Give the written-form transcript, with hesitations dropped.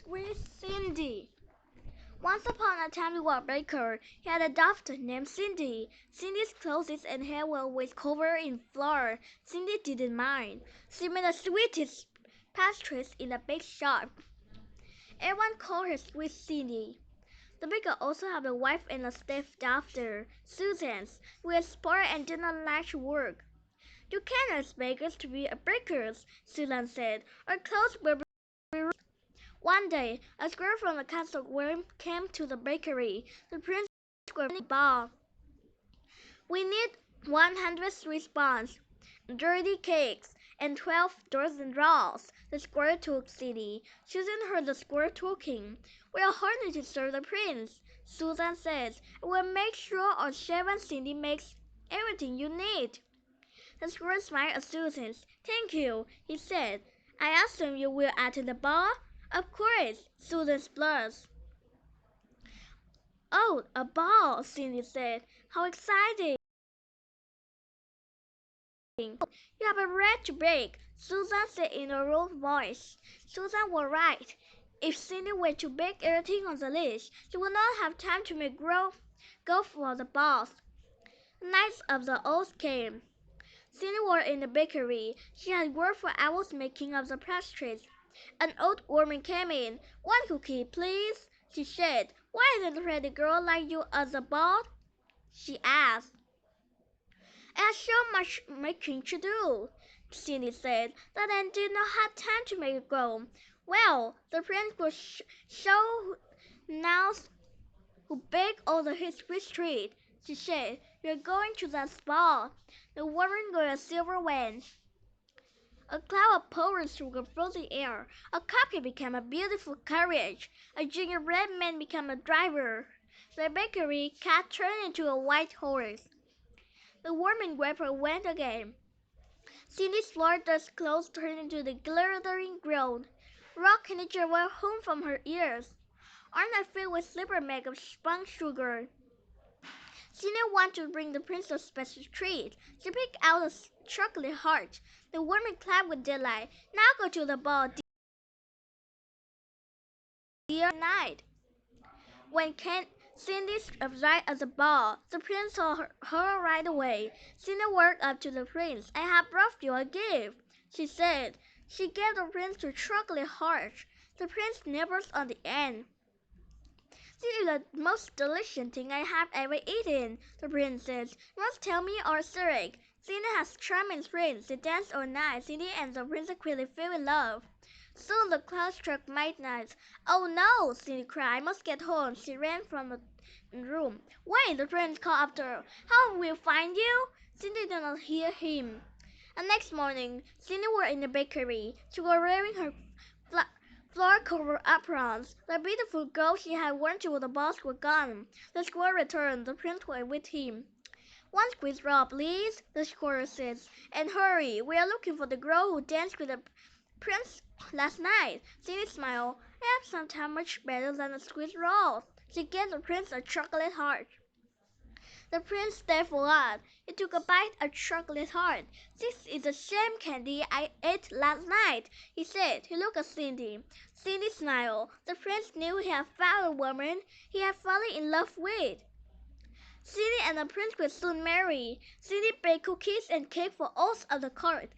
Sweet Cindy. Once upon a time, there was a baker. He had a daughter named Cindy. Cindy's clothes and hair were always covered in flour. Cindy didn't mind. She made the sweetest pastries in the bake shop. Everyone called her Sweet Cindy. The baker also had a wife and a step daughter, Susan, who was poor and did not like to work. "You can't ask bakers to be bakers," Susan said. "Our clothes will be ruined." One day, a squirrel from the castle came to the bakery. The prince was a ball. "We need 100 sweet buns, 30 cakes, and 12 dozen rolls," the squirrel told Cindy. Susan heard the squirrel talking. "We are hungry to serve the prince," Susan said. "I will make sure our servant Cindy makes everything you need." The squirrel smiled at Susan. "Thank you," he said. "I assume you will attend the ball?" "Of course," Susan blushed. "Oh, a ball," Cindy said. "How exciting!" "You have a bread to bake," Susan said in a low voice. Susan was right. If Cindy were to bake everything on the list, she would not have time to go for the balls. The night of the oath came. Cindy was in the bakery. She had worked for hours making up the pastries. An old woman came in. "One cookie, please," she said. "Why isn't a pretty girl like you at the ball?" she asked. "I had so much making to do," Cindy said, "that I did not have time to make it go." "Well, the prince will show now who baked all the sweet treat," she said. "You're going to that ball." The woman got a silver wand. A cloud of powdered sugar filled the air. A cupcake became a beautiful carriage. A gingerbread man became a driver. The bakery cat turned into a white horse. The woman waved her wand again. Cindy's floor dust clothes turned into the glittering gold. Rock and nature were hung from her ears. Aren't I filled with slipper made of spun sugar? Cindy wanted to bring the prince a special treat. She picked out a chocolate heart. The woman clapped with delight. "Now go to the ball, dear knight." When Cindy arrived at the ball, the prince saw her right away. Cindy walked up to the prince. "I have brought you a gift," she said. She gave the prince a chocolate heart. The prince nibbled on the end. "This is the most delicious thing I have ever eaten," the prince said. "You must tell me our secret." Cindy has charming friends. They danced all night. Cindy and the prince quickly fell in love. Soon the clock struck midnight. "Oh no!" Cindy cried. "I must get home." She ran from the room. "Wait!" the prince called after her. "How will we find you?" Cindy did not hear him. The next morning, Cindy was in the bakery. She was wearing her floor-covered aprons. The beautiful girl she had worn to the balls was gone. The squirrel returned. The prince was with him. "One squeeze roll, please," the squirrel said. "And hurry. We are looking for the girl who danced with the prince last night." Cindy smiled. "I have something much better than a squeeze roll." She gave the prince a chocolate heart. The prince stared for a He took a bite of chocolate heart. "This is the same candy I ate last night," he said. He looked at Cindy. Cindy smiled. The prince knew he had found a woman he had fallen in love with. Cindy and the prince were soon married. Cindy baked cookies and cake for all of the court.